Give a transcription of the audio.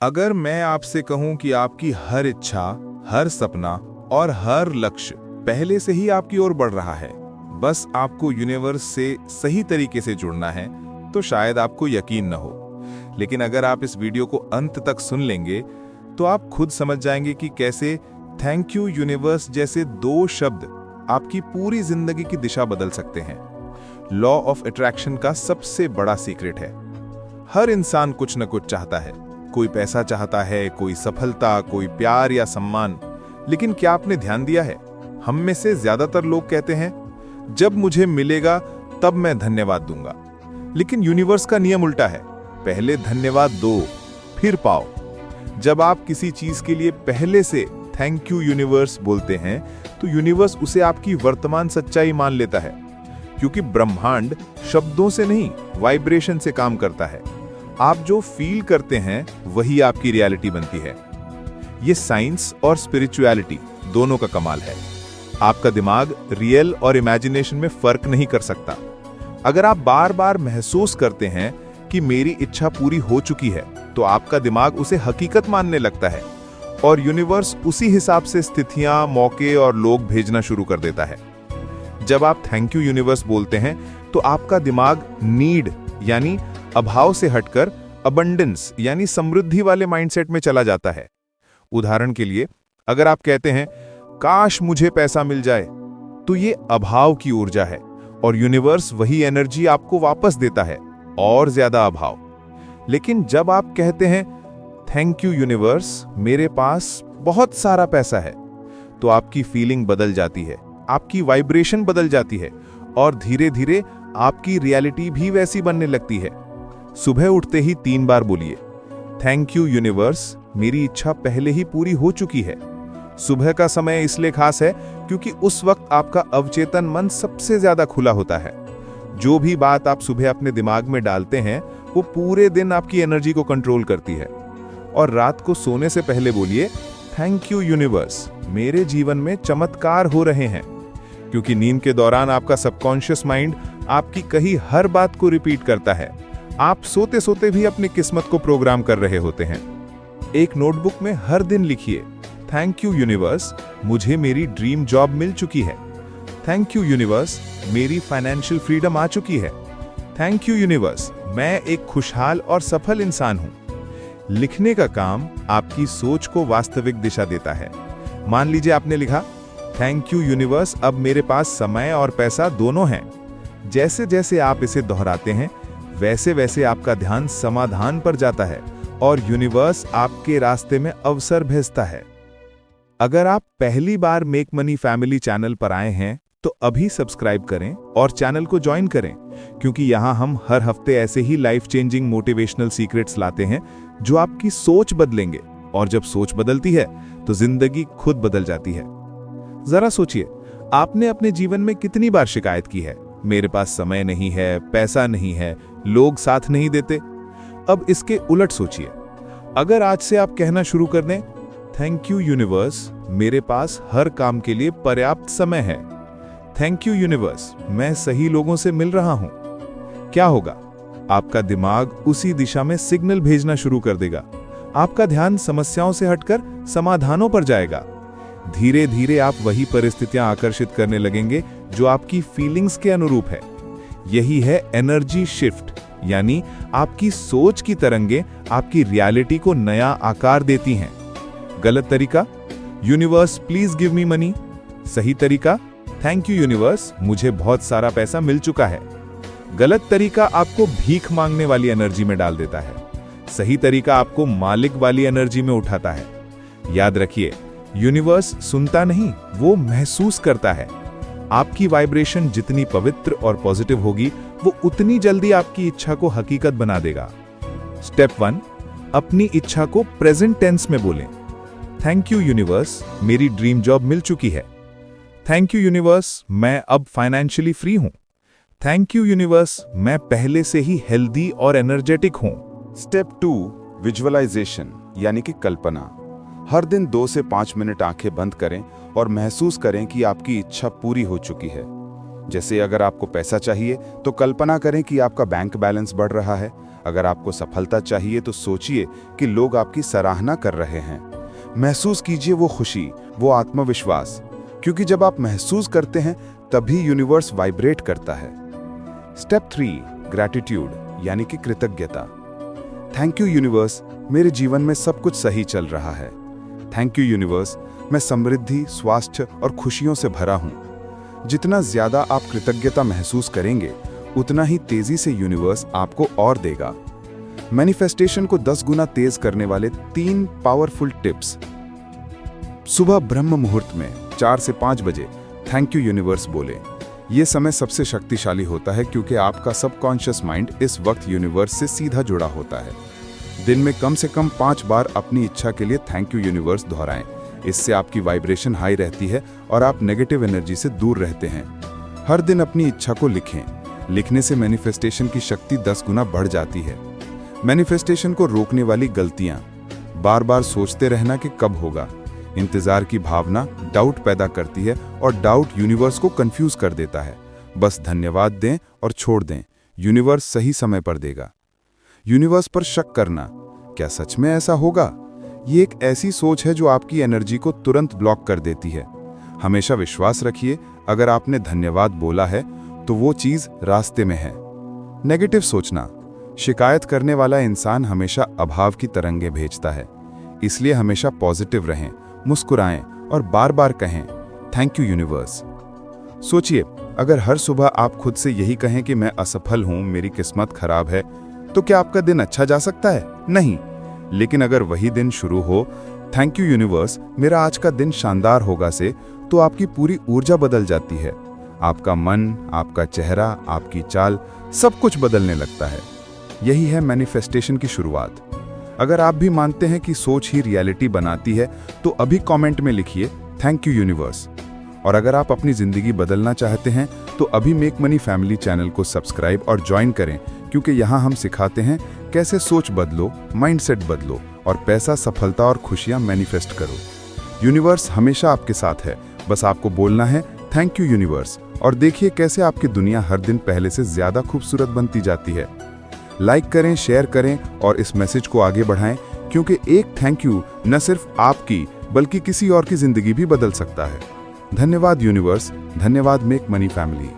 अगर मैं आपसे कहूं कि आपकी हर इच्छा, हर सपना और हर लक्ष्य पहले से ही आपकी ओर बढ़ रहा है, बस आपको यूनिवर्स से सही तरीके से जुड़ना है, तो शायद आपको यकीन न हो। लेकिन अगर आप इस वीडियो को अंत तक सुन लेंगे तो आप खुद समझ जाएंगे कि कैसे थैंक यू यूनिवर्स जैसे दो शब्द आपकी पूरी जिंदगी की दिशा बदल सकते हैं। लॉ ऑफ अट्रैक्शन का सबसे बड़ा सीक्रेट है, हर इंसान कुछ न कुछ चाहता है। कोई पैसा चाहता है, कोई सफलता, कोई प्यार या सम्मान। लेकिन क्या आपने ध्यान दिया है, हम में से ज्यादातर लोग कहते हैं जब मुझे मिलेगा तब मैं धन्यवाद दूंगा। लेकिन यूनिवर्स का नियम उल्टा है, पहले धन्यवाद दो फिर पाओ। जब आप किसी चीज के लिए पहले से थैंक यू यूनिवर्स बोलते हैं तो यूनिवर्स उसे आपकी वर्तमान सच्चाई मान लेता है, क्योंकि ब्रह्मांड शब्दों से नहीं, वाइब्रेशन से काम करता है। आप जो फील करते हैं वही आपकी रियलिटी बनती है। ये साइंस और स्पिरिचुअलिटी दोनों का कमाल है। आपका दिमाग रियल और इमेजिनेशन में फर्क नहीं कर सकता। अगर आप बार बार महसूस करते हैं कि मेरी इच्छा पूरी हो चुकी है, तो आपका दिमाग उसे हकीकत मानने लगता है और यूनिवर्स उसी हिसाब से स्थितियां, मौके और लोग भेजना शुरू कर देता है। जब आप थैंक यू यूनिवर्स बोलते हैं तो आपका दिमाग नीड यानी अभाव से हटकर अबंडेंस यानी समृद्धि वाले माइंडसेट में चला जाता है। उदाहरण के लिए, अगर आप कहते हैं काश मुझे पैसा मिल जाए, तो ये अभाव की ऊर्जा है और यूनिवर्स वही एनर्जी आपको वापस देता है, और ज्यादा अभाव। लेकिन जब आप कहते हैं थैंक यू यूनिवर्स, मेरे पास बहुत सारा पैसा है, तो आपकी फीलिंग बदल जाती है, आपकी वाइब्रेशन बदल जाती है और धीरे धीरे आपकी रियलिटी भी वैसी बनने लगती है। सुबह उठते ही 3 बार बोलिए, थैंक यू यूनिवर्स, मेरी इच्छा पहले ही पूरी हो चुकी है। सुबह का समय इसलिए खास है क्योंकि उस वक्त आपका अवचेतन मन सबसे ज्यादा खुला होता है। जो भी बात आप सुबह अपने दिमाग में डालते हैं वो पूरे दिन आपकी एनर्जी को कंट्रोल करती है। और रात को सोने से पहले बोलिए, थैंक यू यूनिवर्स, मेरे जीवन में चमत्कार हो रहे हैं। क्योंकि नींद के दौरान आपका सबकॉन्शियस माइंड आपकी कही हर बात को रिपीट करता है। आप सोते सोते भी अपनी किस्मत को प्रोग्राम कर रहे होते हैं। एक नोटबुक में हर दिन लिखिए, थैंक यू यूनिवर्स, मुझे मेरी ड्रीम जॉब मिल चुकी है। थैंक यू यूनिवर्स, मेरी फाइनेंशियल फ्रीडम आ चुकी है। थैंक यू यूनिवर्स, मैं एक खुशहाल और सफल इंसान हूं। लिखने का काम आपकी सोच को वास्तविक दिशा देता है। मान लीजिए आपने लिखा, थैंक यू यूनिवर्स, अब मेरे पास समय और पैसा दोनों हैं। जैसे जैसे आप इसे दोहराते हैं वैसे वैसे आपका ध्यान समाधान पर जाता है और यूनिवर्स आपके रास्ते में अवसर भेजता है। अगर आप पहली बार मेक मनी फैमिली चैनल पर आए हैं तो अभी सब्सक्राइब करें और चैनल को ज्वाइन करें, क्योंकि यहाँ हम हर हफ्ते ऐसे ही लाइफ चेंजिंग मोटिवेशनल सीक्रेट्स लाते हैं जो आपकी सोच बदलेंगे। और जब सोच बदलती है तो जिंदगी खुद बदल जाती है। जरा सोचिए, आपने अपने जीवन में कितनी बार शिकायत की है, मेरे पास समय नहीं है, पैसा नहीं है, लोग साथ नहीं देते। अब इसके उलट सोचिए, अगर आज से आप कहना शुरू कर दें, थैंक यू यूनिवर्स, मेरे पास हर काम के लिए पर्याप्त समय है। थैंक यू यूनिवर्स, मैं सही लोगों से मिल रहा हूं। क्या होगा? आपका दिमाग उसी दिशा में सिग्नल भेजना शुरू कर देगा। आपका ध्यान समस्याओं से हटकर समाधानों पर जाएगा। धीरे धीरे आप वही परिस्थितियां आकर्षित करने लगेंगे जो आपकी फीलिंग्स के अनुरूप है। यही है एनर्जी शिफ्ट, यानी आपकी सोच की तरंगें आपकी रियलिटी को नया आकार देती हैं। गलत तरीका, universe please give me money. सही तरीका, थैंक यू यूनिवर्स, मुझे बहुत सारा पैसा मिल चुका है। गलत तरीका आपको भीख मांगने वाली एनर्जी में डाल देता है। सही तरीका आपको मालिक वाली एनर्जी में उठाता है। याद रखिए, यूनिवर्स सुनता नहीं, वो महसूस करता है। आपकी वाइब्रेशन जितनी पवित्र और पॉजिटिव होगी, वो उतनी जल्दी आपकी इच्छा को हकीकत बना देगा। स्टेप 1, अपनी इच्छा को प्रेजेंट टेंस में बोलें। थैंक यू यूनिवर्स, मेरी ड्रीम जॉब मिल चुकी है। थैंक यू यूनिवर्स, मैं अब फाइनेंशियली फ्री हूं। थैंक यू यूनिवर्स, मैं पहले से ही हेल्दी और एनर्जेटिक हूं। स्टेप 2, विजुअलाइजेशन यानी कि कल्पना। हर दिन 2 से 5 मिनट आंखें बंद करें और महसूस करें कि आपकी इच्छा पूरी हो चुकी है। जैसे अगर आपको पैसा चाहिए तो कल्पना करें कि आपका बैंक बैलेंस बढ़ रहा है। अगर आपको सफलता चाहिए तो सोचिए कि लोग आपकी सराहना कर रहे हैं। महसूस कीजिए वो खुशी, वो आत्मविश्वास, क्योंकि जब आप महसूस करते हैं तभी यूनिवर्स वाइब्रेट करता है। स्टेप 3, ग्रैटिट्यूड यानी कि कृतज्ञता। थैंक यू यूनिवर्स, मेरे जीवन में सब कुछ सही चल रहा है। थैंक यू यूनिवर्स, मैं समृद्धि, स्वास्थ्य और खुशियों से भरा हूं। जितना ज्यादा आप कृतज्ञता महसूस करेंगे उतना ही तेजी से यूनिवर्स आपको और देगा। मैनिफेस्टेशन को 10 गुना तेज करने वाले 3 पावरफुल टिप्स। सुबह ब्रह्म मुहूर्त में 4 से 5 बजे थैंक यू यूनिवर्स बोले। ये समय सबसे शक्तिशाली होता है क्योंकि आपका सबकॉन्शियस माइंड इस वक्त यूनिवर्स से सीधा जुड़ा होता है। दिन में कम से कम 5 बार अपनी इच्छा के लिए थैंक यू यूनिवर्स दोहराएं। इससे आपकी वाइब्रेशन हाई रहती है और आप नेगेटिव एनर्जी से दूर रहते हैं। हर दिन अपनी इच्छा को लिखें। लिखने से मैनिफेस्टेशन की शक्ति 10 गुना बढ़ जाती है। मैनिफेस्टेशन को रोकने वाली गलतियां: बार बार सोचते रहना कि कब होगा। इंतजार की भावना डाउट पैदा करती है और डाउट यूनिवर्स को कंफ्यूज कर देता है। बस धन्यवाद दें और छोड़ दें, यूनिवर्स सही समय पर देगा। यूनिवर्स पर शक करना, क्या सच में ऐसा होगा? ये एक ऐसी सोच है जो आपकी एनर्जी को तुरंत ब्लॉक कर देती है। हमेशा विश्वास रखिए, अगर आपने धन्यवाद बोला है तो वो चीज रास्ते में है। नेगेटिव सोचना, शिकायत करने वाला इंसान हमेशा अभाव की तरंगें भेजता है। इसलिए हमेशा पॉजिटिव रहें, मुस्कुराएं और बार बार कहें थैंक यू यूनिवर्स। सोचिए, अगर हर सुबह आप खुद से यही कहें कि मैं असफल हूं, मेरी किस्मत खराब है, तो क्या आपका दिन अच्छा जा सकता है? नहीं। लेकिन अगर वही दिन शुरू हो थैंक यू यूनिवर्स, मेरा आज का दिन शानदार होगा से, तो आपकी पूरी ऊर्जा बदल जाती है। आपका मन, आपका चेहरा, आपकी चाल, सब कुछ बदलने लगता है। यही है मैनिफेस्टेशन की शुरुआत। अगर आप भी मानते हैं कि सोच ही रियलिटी बनाती है तो अभी कमेंट में लिखिए थैंक यू यूनिवर्स। और अगर आप अपनी जिंदगी बदलना चाहते हैं तो अभी मेक मनी फैमिली चैनल को सब्सक्राइब और ज्वाइन करें, क्योंकि यहाँ हम सिखाते हैं कैसे सोच बदलो, माइंडसेट बदलो और पैसा, सफलता और खुशियाँ मैनिफेस्ट करो। यूनिवर्स हमेशा आपके साथ है, बस आपको बोलना है थैंक यू यूनिवर्स, और देखिए कैसे आपकी दुनिया हर दिन पहले से ज्यादा खूबसूरत बनती जाती है। लाइक करें, शेयर करें और इस मैसेज को आगे बढ़ाएं, क्योंकि एक थैंक यू न सिर्फ आपकी बल्कि किसी और की जिंदगी भी बदल सकता है। धन्यवाद यूनिवर्स, धन्यवाद मेक मनी फैमिली।